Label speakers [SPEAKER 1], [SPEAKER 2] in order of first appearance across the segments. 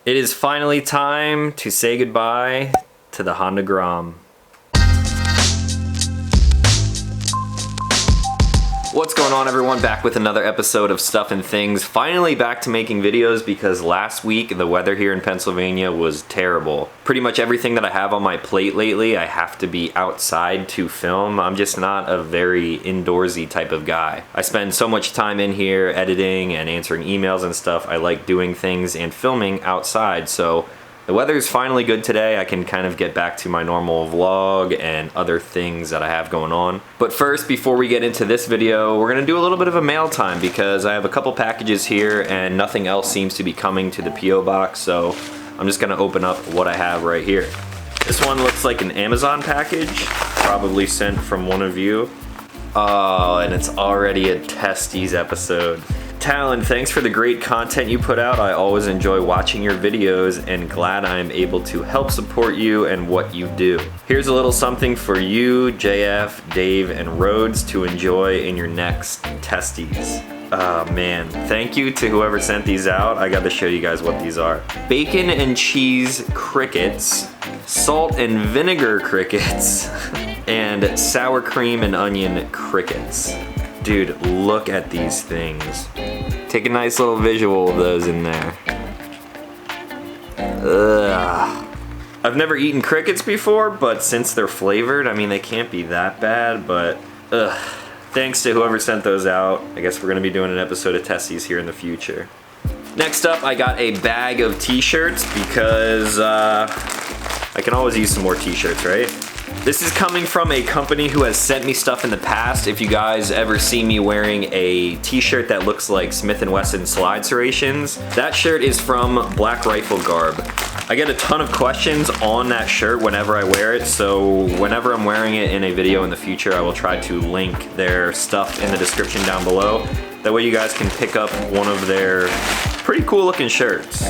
[SPEAKER 1] It is finally time to say goodbye to the Honda Grom. What's going on, everyone? Back with another episode of Stuff and Things. Finally back to making videos because last week the weather here in Pennsylvania was terrible. Pretty much everything that I have on my plate lately, I have to be outside to film. I'm just not a very indoorsy type of guy. I spend so much time in here editing and answering emails and stuff. I like doing things and filming outside, so the weather is finally good today. I can kind of get back to my normal vlog and other things that I have going on. But first, before we get into this video, we're gonna do a little bit of a mail time because I have a couple packages here and nothing else seems to be coming to the P.O. box, so I'm just gonna open up what I have right here. This one looks like an Amazon package, probably sent from one of you. Oh, and it's already a Testies episode. Talon, thanks for the great content you put out. I always enjoy watching your videos and glad I am able to help support you and what you do. Here's a little something for you, JF, Dave, and Rhodes to enjoy in your next Testies. Oh man, thank you to whoever sent these out. I got to show you guys what these are. Bacon and cheese crickets, salt and vinegar crickets, and sour cream and onion crickets. Dude, look at these things. Take a nice little visual of those in there. Ugh. I've never eaten crickets before, but since they're flavored, I mean, they can't be that bad, but ugh. Thanks to whoever sent those out. I guess we're gonna be doing an episode of Testies here in the future. Next up, I got a bag of t-shirts because I can always use some more t-shirts, right? This is coming from a company who has sent me stuff in the past. If you guys ever see me wearing a t-shirt that looks like Smith & Wesson slide serrations, that shirt is from Black Rifle Garb. I get a ton of questions on that shirt whenever I wear it, so whenever I'm wearing it in a video in the future, I will try to link their stuff in the description down below. That way you guys can pick up one of their pretty cool looking shirts.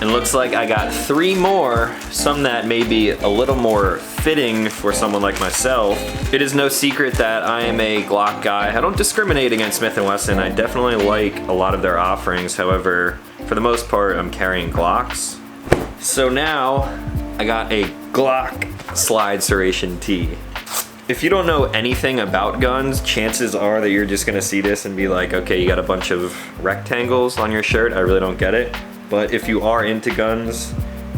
[SPEAKER 1] And looks like I got 3 more, some that may be a little more fitting for someone like myself. It is no secret that I am a Glock guy. I don't discriminate against Smith & Wesson. I definitely like a lot of their offerings. However, for the most part, I'm carrying Glocks. So now, I got a Glock slide serration tee. If you don't know anything about guns, chances are that you're just gonna see this and be like, okay, you got a bunch of rectangles on your shirt, I really don't get it. But if you are into guns,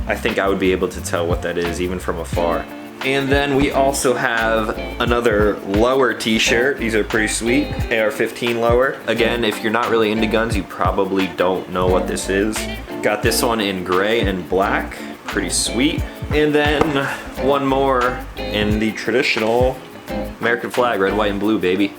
[SPEAKER 1] I think I would be able to tell what that is, even from afar. And then we also have another lower t-shirt. These are pretty sweet, AR-15 lower. Again, if you're not really into guns, you probably don't know what this is. Got this one in gray and black, pretty sweet. And then one more in the traditional American flag, red, white, and blue, baby.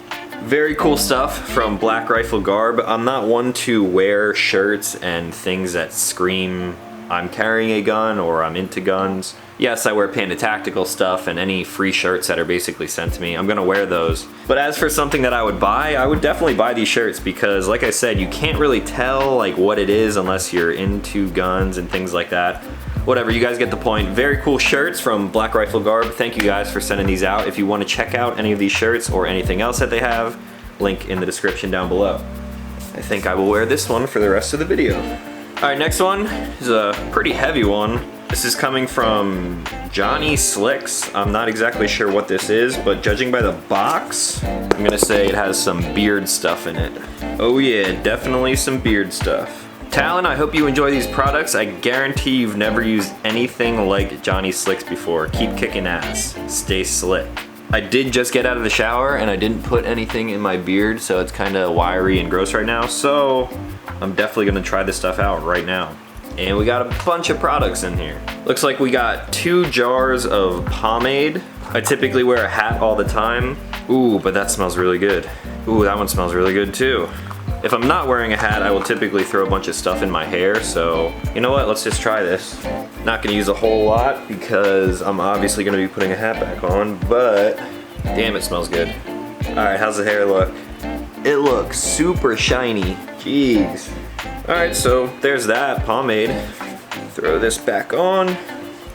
[SPEAKER 1] Very cool stuff from Black Rifle Garb. I'm not one to wear shirts and things that scream I'm carrying a gun or I'm into guns. Yes, I wear Panda Tactical stuff and any free shirts that are basically sent to me, I'm gonna wear those. But as for something that I would buy, I would definitely buy these shirts because like I said, you can't really tell like what it is unless you're into guns and things like that. Whatever, you guys get the point. Very cool shirts from Black Rifle Garb. Thank you guys for sending these out. If you want to check out any of these shirts or anything else that they have, link in the description down below. I think I will wear this one for the rest of the video. All right, next one is a pretty heavy one. This is coming from Johnny Slicks. I'm not exactly sure what this is, but judging by the box, I'm gonna say it has some beard stuff in it. Oh yeah, definitely some beard stuff. Talon, I hope you enjoy these products. I guarantee you've never used anything like Johnny Slicks before. Keep kicking ass. Stay slick. I did just get out of the shower and I didn't put anything in my beard, so it's kind of wiry and gross right now, so I'm definitely gonna try this stuff out right now. And we got a bunch of products in here. Looks like we got 2 jars of pomade. I typically wear a hat all the time. Ooh, but that smells really good. Ooh, that one smells really good too. If I'm not wearing a hat, I will typically throw a bunch of stuff in my hair, so you know what, let's just try this. Not gonna use a whole lot because I'm obviously gonna be putting a hat back on, but damn, it smells good. All right, how's the hair look? It looks super shiny, jeez. All right, so there's that pomade. Throw this back on.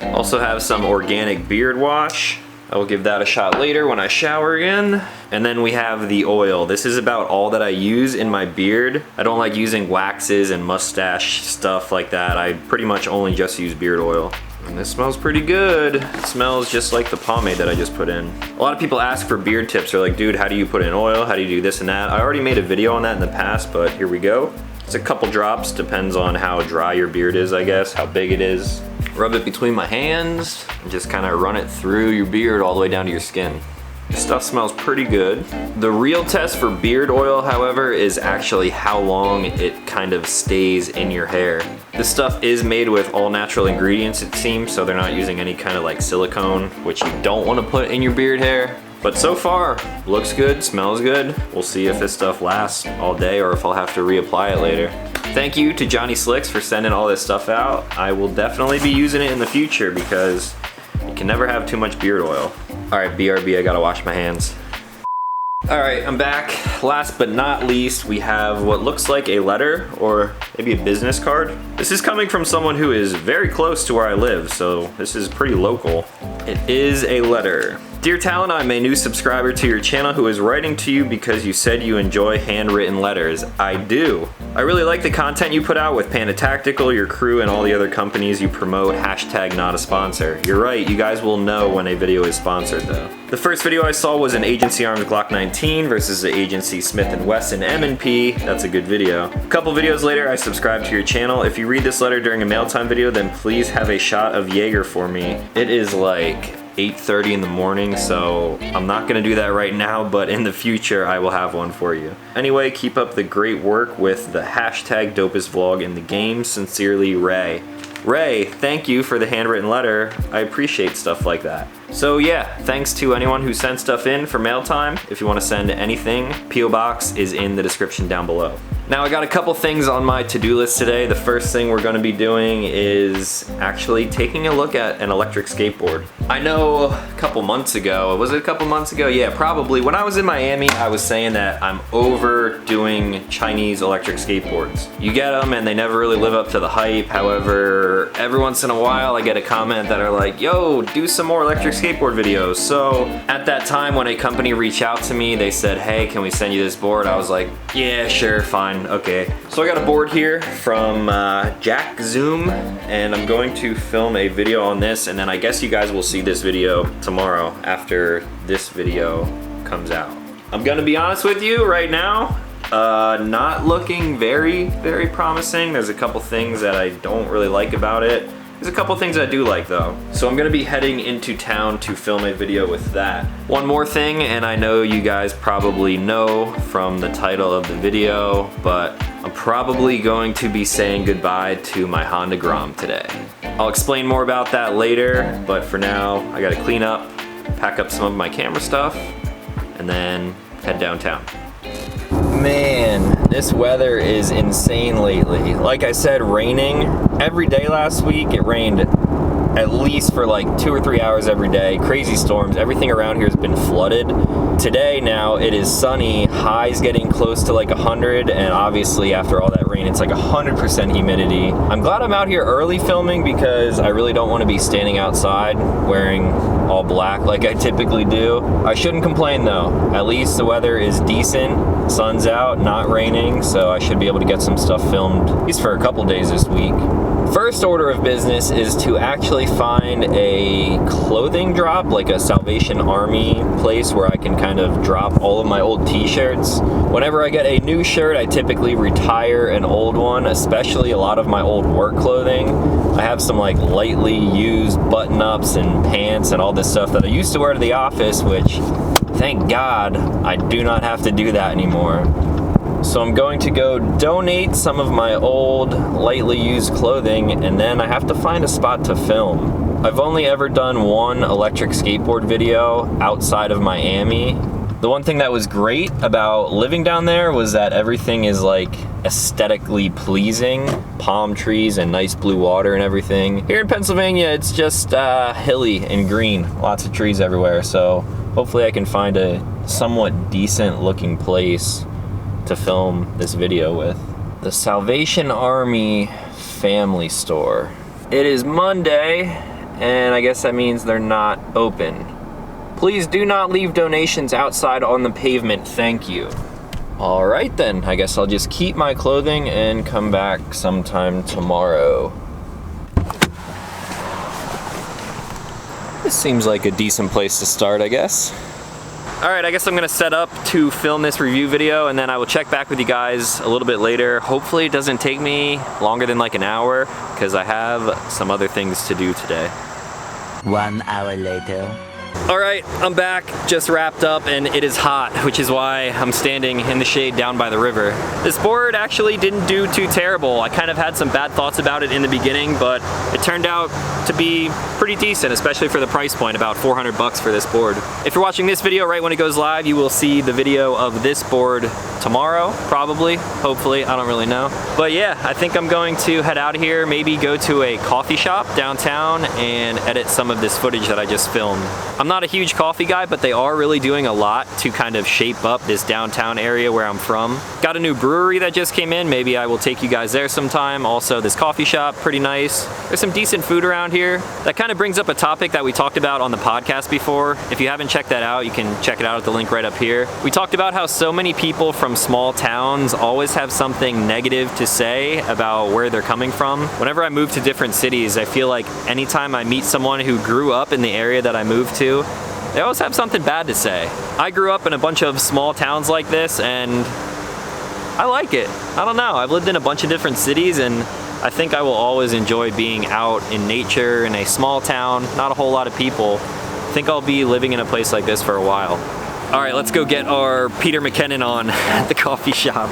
[SPEAKER 1] Also have some organic beard wash. I will give that a shot later when I shower again. And then we have the oil. This is about all that I use in my beard. I don't like using waxes and mustache stuff like that. I pretty much only just use beard oil. And this smells pretty good. It smells just like the pomade that I just put in. A lot of people ask for beard tips. They're like, dude, how do you put in oil? How do you do this and that? I already made a video on that in the past, but here we go. It's a couple drops, depends on how dry your beard is, I guess, how big it is. Rub it between my hands and just kind of run it through your beard all the way down to your skin. This stuff smells pretty good. The real test for beard oil, however, is actually how long it kind of stays in your hair. This stuff is made with all natural ingredients, it seems, so they're not using any kind of like silicone, which you don't want to put in your beard hair. But so far, looks good, smells good. We'll see if this stuff lasts all day or if I'll have to reapply it later. Thank you to Johnny Slicks for sending all this stuff out. I will definitely be using it in the future because you can never have too much beard oil. All right, BRB, I gotta wash my hands. All right, I'm back. Last but not least, we have what looks like a letter or maybe a business card. This is coming from someone who is very close to where I live, so this is pretty local. It is a letter. Dear Talon, I'm a new subscriber to your channel who is writing to you because you said you enjoy handwritten letters. I do. I really like the content you put out with Panda Tactical, your crew, and all the other companies you promote. Hashtag not a sponsor. You're right, you guys will know when a video is sponsored though. The first video I saw was an Agency Arms Glock 19 versus the Agency Smith & Wesson M&P. That's a good video. A couple videos later, I subscribed to your channel. If you read this letter during a mail time video, then please have a shot of Jaeger for me. It is like 8:30 in the morning, so I'm not gonna do that right now, but in the future I will have one for you. Anyway, keep up the great work with the hashtag dopest vlog in the game. Sincerely, Ray. Ray, thank you for the handwritten letter. I appreciate stuff like that. So yeah, thanks to anyone who sent stuff in for mail time. If you want to send anything, P.O. Box is in the description down below. Now I got a couple things on my to-do list today. The first thing we're gonna be doing is actually taking a look at an electric skateboard. I know a couple months ago, was it a couple months ago? Yeah, probably. When I was in Miami, I was saying that I'm overdoing Chinese electric skateboards. You get them and they never really live up to the hype. However, every once in a while I get a comment that are like, yo, do some more electric skateboard videos. So at that time when a company reached out to me, they said, hey, can we send you this board? I was like, yeah, sure, fine. Okay, so I got a board here from Jack Zoom, and I'm going to film a video on this, and then I guess you guys will see this video tomorrow after this video comes out. I'm gonna be honest with you right now, not looking very promising. There's a couple things that I don't really like about it. There's a couple things I do like though. So I'm gonna be heading into town to film a video with that. One more thing, and I know you guys probably know from the title of the video, but I'm probably going to be saying goodbye to my Honda Grom today. I'll explain more about that later, but for now, I gotta clean up, pack up some of my camera stuff, and then head downtown. Man, this weather is insane lately. Like I said, raining every day last week. It rained at least for like 2 or 3 hours every day. Crazy storms. Everything around here has been flooded. Today now it is sunny, highs getting close to like 100, and obviously after all that rain it's like 100% humidity. I'm glad I'm out here early filming because I really don't want to be standing outside wearing all black like I typically do. I shouldn't complain though. At least the weather is decent. Sun's out, not raining, so I should be able to get some stuff filmed at least for a couple days this week. First order of business is to actually find a clothing drop, like a Salvation Army place where I can kind of drop all of my old t-shirts. Whenever I get a new shirt, I typically retire an old one, especially a lot of my old work clothing. I have some like lightly used button-ups and pants and all this stuff that I used to wear to the office, which thank God I do not have to do that anymore. So I'm going to go donate some of my old, lightly used clothing, and then I have to find a spot to film. I've only ever done one electric skateboard video outside of Miami. The one thing that was great about living down there was that everything is like aesthetically pleasing. Palm trees and nice blue water and everything. Here in Pennsylvania, it's just hilly and green. Lots of trees everywhere, so hopefully I can find a somewhat decent looking place to film this video with. The Salvation Army Family Store. It is Monday, and I guess that means they're not open. Please do not leave donations outside on the pavement, thank you. All right then, I guess I'll just keep my clothing and come back sometime tomorrow. This seems like a decent place to start, I guess. All right, I guess I'm gonna set up to film this review video and then I will check back with you guys a little bit later. Hopefully it doesn't take me longer than like an hour because I have some other things to do today.
[SPEAKER 2] 1 hour later.
[SPEAKER 1] All right, I'm back, just wrapped up, and it is hot, which is why I'm standing in the shade down by the river. This board actually didn't do too terrible. I kind of had some bad thoughts about it in the beginning, but it turned out to be pretty decent, especially for the price point, about 400 bucks for this board. If you're watching this video right when it goes live, you will see the video of this board tomorrow, probably, hopefully, I don't really know. But yeah, I think I'm going to head out of here, maybe go to a coffee shop downtown and edit some of this footage that I just filmed. I'm not a huge coffee guy, but they are really doing a lot to kind of shape up this downtown area where I'm from. Got a new brewery that just came in. Maybe I will take you guys there sometime. Also, this coffee shop, pretty nice. There's some decent food around here. That kind of brings up a topic that we talked about on the podcast before. If you haven't checked that out, you can check it out at the link right up here. We talked about how so many people from small towns always have something negative to say about where they're coming from. Whenever I move to different cities, I feel like anytime I meet someone who grew up in the area that I moved to, they always have something bad to say. I grew up in a bunch of small towns like this and I like it. I don't know, I've lived in a bunch of different cities and I think I will always enjoy being out in nature in a small town, not a whole lot of people. I think I'll be living in a place like this for a while. All right, let's go get our Peter McKinnon on at the coffee shop.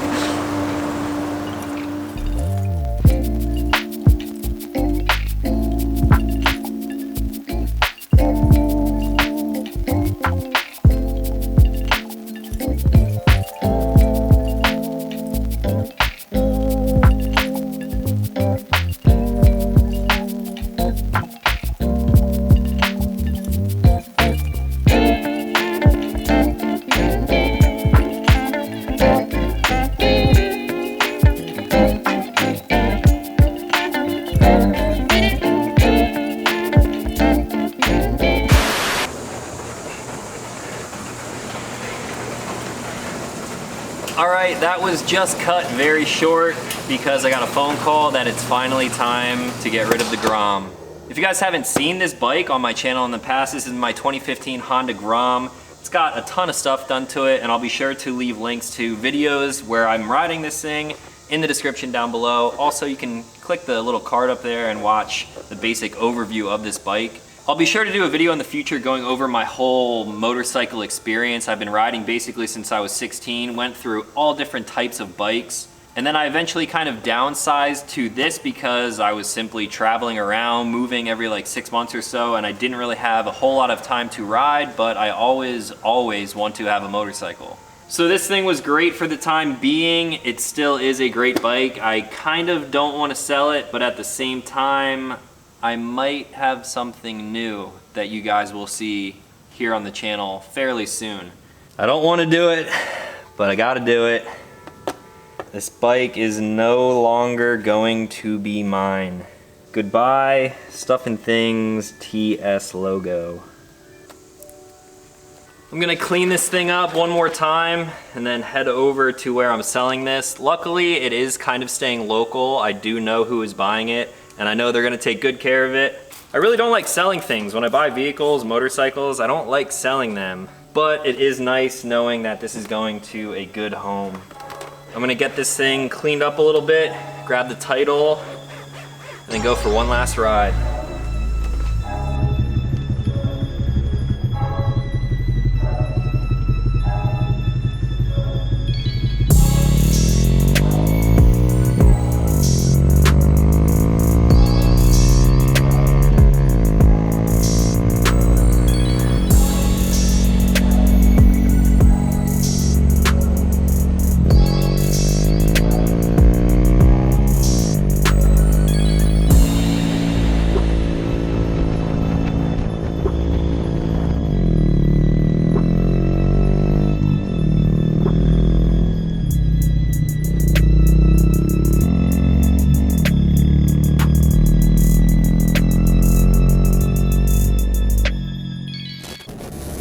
[SPEAKER 1] Alright, that was just cut very short because I got a phone call that it's finally time to get rid of the Grom. If you guys haven't seen this bike on my channel in the past, this is my 2015 Honda Grom. It's got a ton of stuff done to it and I'll be sure to leave links to videos where I'm riding this thing in the description down below. Also, you can click the little card up there and watch the basic overview of this bike. I'll be sure to do a video in the future going over my whole motorcycle experience. I've been riding basically since I was 16, went through all different types of bikes, and then I eventually kind of downsized to this because I was simply traveling around, moving every like 6 months or so, and I didn't really have a whole lot of time to ride, but I always want to have a motorcycle. So this thing was great for the time being. It still is a great bike. I kind of don't want to sell it, but at the same time, I might have something new that you guys will see here on the channel fairly soon. I don't want to do it, but I gotta do it. This bike is no longer going to be mine. Goodbye, Stuff and Things TS logo. I'm gonna clean this thing up one more time and then head over to where I'm selling this. Luckily, it is kind of staying local. I do know who is buying it, and I know they're gonna take good care of it. I really don't like selling things. When I buy vehicles, motorcycles, I don't like selling them. But it is nice knowing that this is going to a good home. I'm gonna get this thing cleaned up a little bit, grab the title, and then go for one last ride.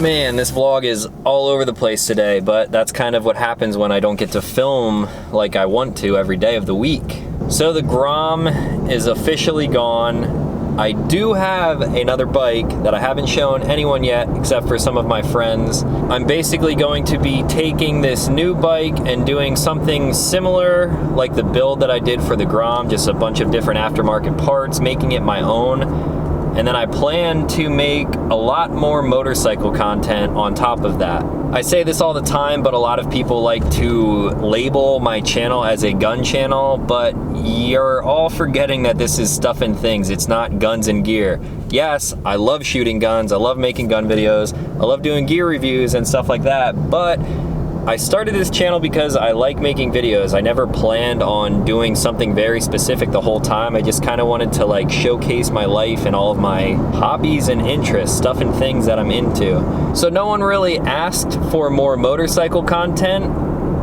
[SPEAKER 1] Man, this vlog is all over the place today, but that's kind of what happens when I don't get to film like I want to every day of the week. So the Grom is officially gone. I do have another bike that I haven't shown anyone yet except for some of my friends. I'm basically going to be taking this new bike and doing something similar like the build that I did for the Grom, just a bunch of different aftermarket parts, making it my own. And then I plan to make a lot more motorcycle content on top of that. I say this all the time, but a lot of people like to label my channel as a gun channel, but you're all forgetting that this is stuff and things. It's not guns and gear. Yes, I love shooting guns, I love making gun videos, I love doing gear reviews and stuff like that, but I started this channel because I like making videos. I never planned on doing something very specific the whole time. I just kind of wanted to like showcase my life and all of my hobbies and interests, stuff and things that I'm into. So no one really asked for more motorcycle content.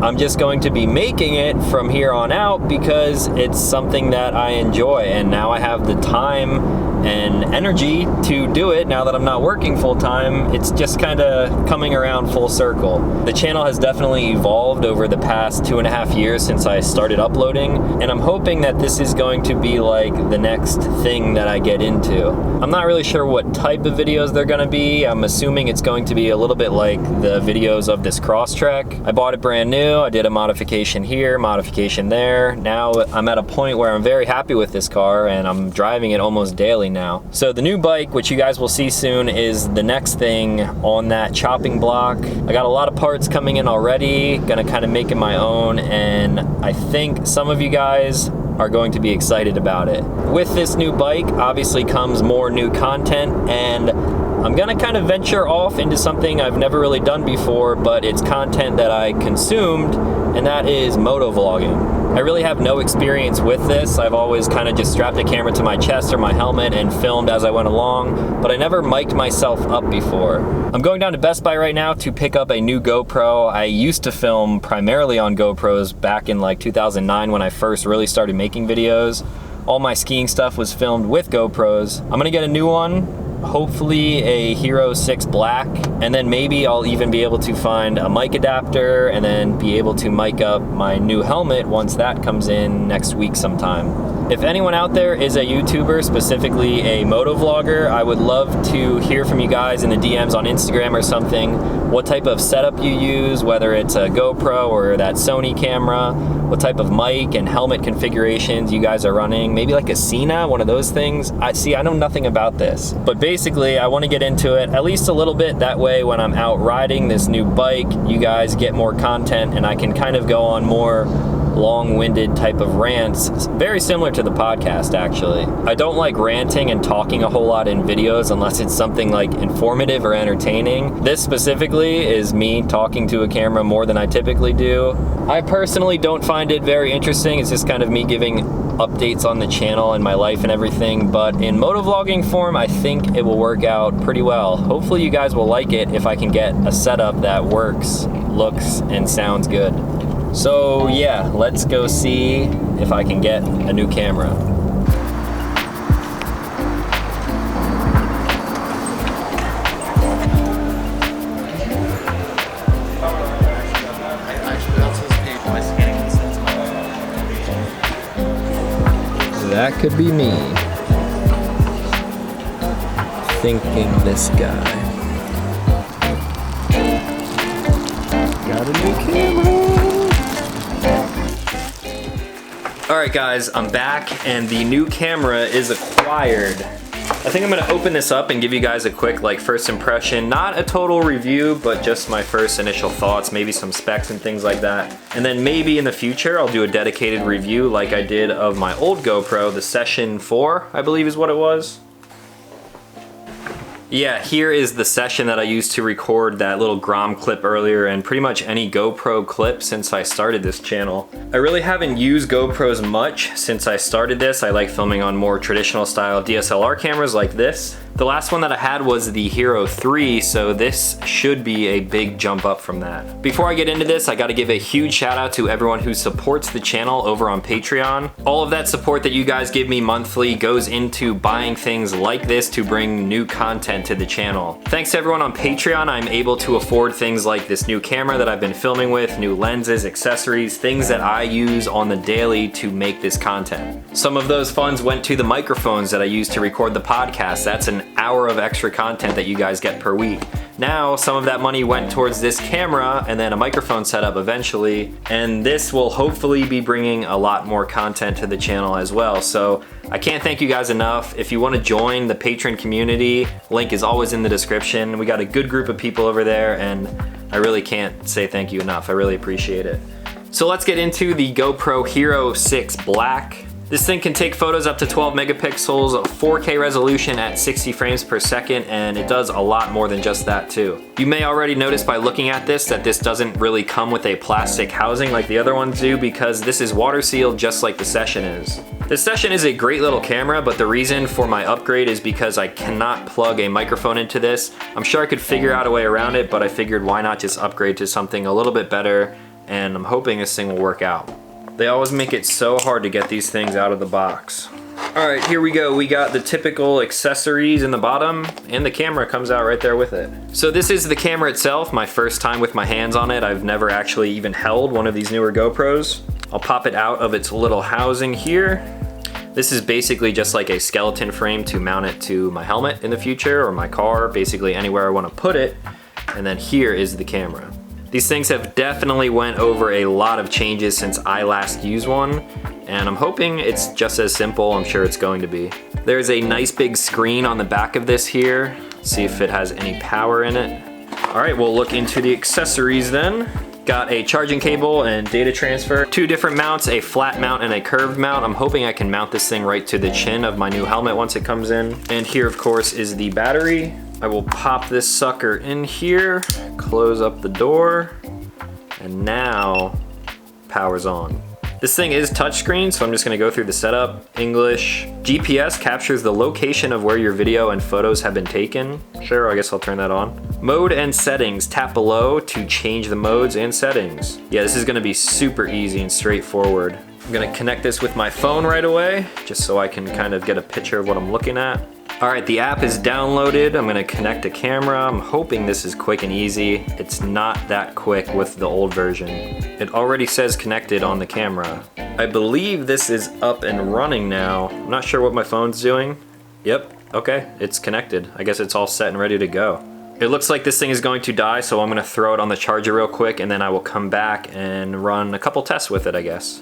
[SPEAKER 1] I'm just going to be making it from here on out because it's something that I enjoy, and now I have the time and energy to do it now that I'm not working full time. It's just kind of coming around full circle. The channel has definitely evolved over the past 2.5 years since I started uploading, and I'm hoping that this is going to be like the next thing that I get into. I'm not really sure what type of videos they're gonna be. I'm assuming it's going to be a little bit like the videos of this Crosstrek. I bought it brand new. I did a modification here, modification there. Now I'm at a point where I'm very happy with this car and I'm driving it almost daily now. So the new bike, which you guys will see soon, is the next thing on that chopping block. I got a lot of parts coming in already, gonna kind of make it my own, and I think some of you guys are going to be excited about it. With this new bike obviously comes more new content, and I'm gonna kind of venture off into something I've never really done before, but it's content that I consumed, and that is motovlogging. I really have no experience with this. I've always kind of just strapped a camera to my chest or my helmet and filmed as I went along, but I never mic'd myself up before. I'm going down to Best Buy right now to pick up a new GoPro. I used to film primarily on GoPros back in like 2009 when I first really started making videos. All my skiing stuff was filmed with GoPros. I'm gonna get a new one, hopefully a Hero 6 Black, and then maybe I'll even be able to find a mic adapter and then be able to mic up my new helmet once that comes in next week sometime. If anyone out there is a YouTuber, specifically a motovlogger, I would love to hear from you guys in the DMs on Instagram or something, what type of setup you use, whether it's a GoPro or that Sony camera, what type of mic and helmet configurations you guys are running, maybe like a Cena, one of those things. I know nothing about this, but basically I want to get into it at least a little bit. That way when I'm out riding this new bike, you guys get more content and I can kind of go on more long-winded type of rants, very similar to the podcast actually. I don't like ranting and talking a whole lot in videos unless it's something like informative or entertaining. This specifically is me talking to a camera more than I typically do. I personally don't find it very interesting. It's just kind of me giving updates on the channel and my life and everything, but in motovlogging form, I think it will work out pretty well. Hopefully you guys will like it if I can get a setup that works, looks, and sounds good. So yeah, let's go see if I can get a new camera. That could be me. Thinking this guy. Got a new camera. Alright guys, I'm back and the new camera is acquired. I think I'm gonna open this up and give you guys a quick like first impression. Not a total review, but just my first initial thoughts, maybe some specs and things like that. And then maybe in the future, I'll do a dedicated review like I did of my old GoPro, the Session 4, I believe is what it was. Yeah, here is the session that I used to record that little Grom clip earlier and pretty much any GoPro clip since I started this channel. I really haven't used GoPros much since I started this. I like filming on more traditional style DSLR cameras like this. The last one that I had was the Hero 3, so this should be a big jump up from that. Before I get into this, I gotta give a huge shout out to everyone who supports the channel over on Patreon. All of that support that you guys give me monthly goes into buying things like this to bring new content content to the channel. Thanks to everyone on Patreon, I'm able to afford things like this new camera that I've been filming with, new lenses, accessories, things that I use on the daily to make this content. Some of those funds went to the microphones that I use to record the podcast. That's an hour of extra content that you guys get per week. Now, some of that money went towards this camera and then a microphone setup eventually, and this will hopefully be bringing a lot more content to the channel as well. So I can't thank you guys enough. If you want to join the patron community, link is always in the description. We got a good group of people over there, and I really can't say thank you enough. I really appreciate it. So let's get into the GoPro Hero 6 Black. This thing can take photos up to 12 megapixels, 4K resolution at 60 frames per second, and it does a lot more than just that too. You may already notice by looking at this that this doesn't really come with a plastic housing like the other ones do, because this is water sealed just like the Session is. The Session is a great little camera, but the reason for my upgrade is because I cannot plug a microphone into this. I'm sure I could figure out a way around it, but I figured why not just upgrade to something a little bit better, and I'm hoping this thing will work out. They always make it so hard to get these things out of the box. All right, here we go. We got the typical accessories in the bottom, and the camera comes out right there with it. So this is the camera itself, my first time with my hands on it. I've never actually even held one of these newer GoPros. I'll pop it out of its little housing here. This is basically just like a skeleton frame to mount it to my helmet in the future, or my car, basically anywhere I want to put it. And then here is the camera. These things have definitely went over a lot of changes since I last used one, and I'm hoping it's just as simple. I'm sure it's going to be. There's a nice big screen on the back of this here. Let's see if it has any power in it. All right, we'll look into the accessories then. Got a charging cable and data transfer. Two different mounts, a flat mount and a curved mount. I'm hoping I can mount this thing right to the chin of my new helmet once it comes in. And here, of course, is the battery. I will pop this sucker in here, close up the door, and now power's on. This thing is touchscreen, so I'm just gonna go through the setup. English. GPS captures the location of where your video and photos have been taken. Sure, I guess I'll turn that on. Mode and settings. Tap below to change the modes and settings. Yeah, this is gonna be super easy and straightforward. I'm gonna connect this with my phone right away, just so I can kind of get a picture of what I'm looking at. All right, the app is downloaded. I'm gonna connect a camera. I'm hoping this is quick and easy. It's not that quick with the old version. It already says connected on the camera. I believe this is up and running now. I'm not sure what my phone's doing. Yep, okay, it's connected. I guess it's all set and ready to go. It looks like this thing is going to die, so I'm gonna throw it on the charger real quick, and then I will come back and run a couple tests with it, I guess.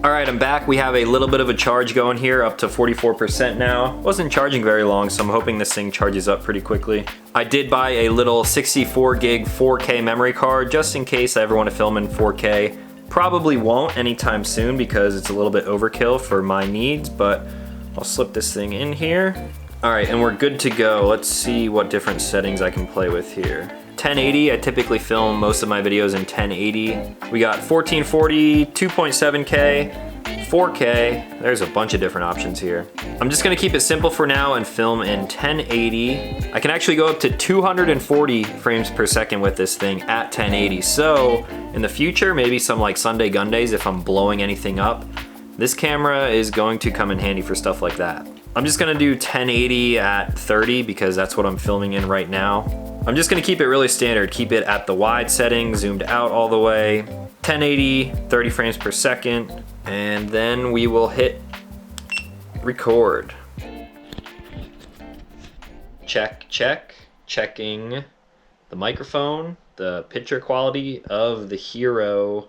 [SPEAKER 1] All right, I'm back. We have a little bit of a charge going here, up to 44% now. Wasn't charging very long, so I'm hoping this thing charges up pretty quickly. I did buy a little 64 gig 4K memory card just in case I ever want to film in 4K. Probably won't anytime soon because it's a little bit overkill for my needs, but I'll slip this thing in here. All right, and we're good to go. Let's see what different settings I can play with here. 1080, I typically film most of my videos in 1080. We got 1440, 2.7K, 4K. There's a bunch of different options here. I'm just gonna keep it simple for now and film in 1080. I can actually go up to 240 frames per second with this thing at 1080. So in the future, maybe some like Sunday Gundays, if I'm blowing anything up, this camera is going to come in handy for stuff like that. I'm just gonna do 1080 at 30 because that's what I'm filming in right now. I'm just gonna keep it really standard, keep it at the wide setting, zoomed out all the way, 1080, 30 frames per second, and then we will hit record. Check, check, checking the microphone, the picture quality of the Hero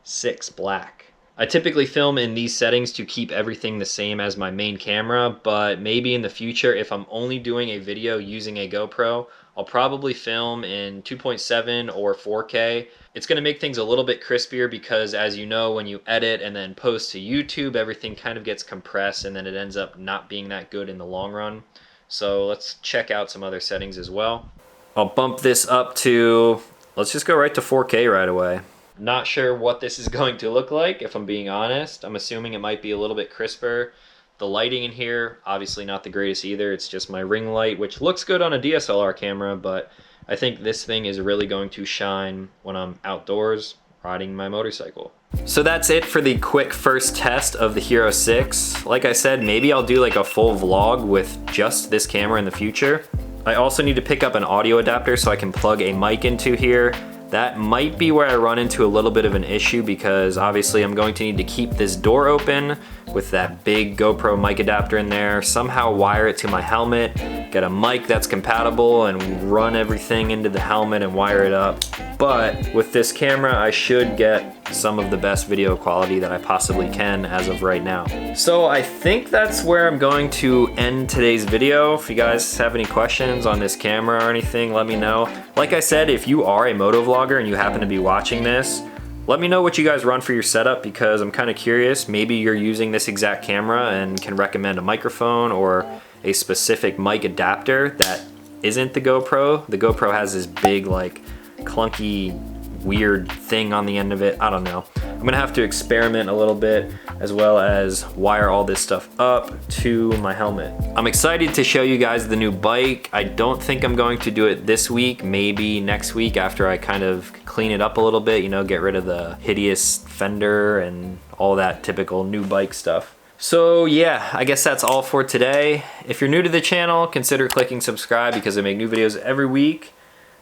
[SPEAKER 1] 6 Black. I typically film in these settings to keep everything the same as my main camera, but maybe in the future, if I'm only doing a video using a GoPro, I'll probably film in 2.7 or 4K. It's gonna make things a little bit crispier because, as you know, when you edit and then post to YouTube, everything kind of gets compressed and then it ends up not being that good in the long run. So let's check out some other settings as well. I'll bump this up to, let's just go right to 4K right away. Not sure what this is going to look like, if I'm being honest. I'm assuming it might be a little bit crisper. The lighting in here, obviously not the greatest either. It's just my ring light, which looks good on a DSLR camera, but I think this thing is really going to shine when I'm outdoors. riding my motorcycle. So that's it for the quick first test of the Hero 6. Like I said, maybe I'll do like a full vlog with just this camera in the future. I also need to pick up an audio adapter so I can plug a mic into here. That might be where I run into a little bit of an issue because obviously I'm going to need to keep this door open with that big GoPro mic adapter in there, somehow wire it to my helmet, get a mic that's compatible and run everything into the helmet and wire it up. But with this camera, I should get some of the best video quality that I possibly can as of right now. So I think that's where I'm going to end today's video. If you guys have any questions on this camera or anything, let me know. Like I said, if you are a moto vlogger and you happen to be watching this, let me know what you guys run for your setup because I'm kind of curious. Maybe you're using this exact camera and can recommend a microphone or a specific mic adapter that isn't the GoPro. The GoPro has this big, like, clunky, weird thing on the end of it. I don't know. I'm gonna have to experiment a little bit as well as wire all this stuff up to my helmet. I'm excited to show you guys the new bike. I don't think I'm going to do it this week, maybe next week after I kind of clean it up a little bit, you know, get rid of the hideous fender and all that typical new bike stuff. So yeah, I guess that's all for today. If you're new to the channel, consider clicking subscribe because I make new videos every week.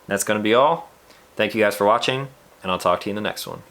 [SPEAKER 1] That's gonna be all. Thank you guys for watching, and I'll talk to you in the next one.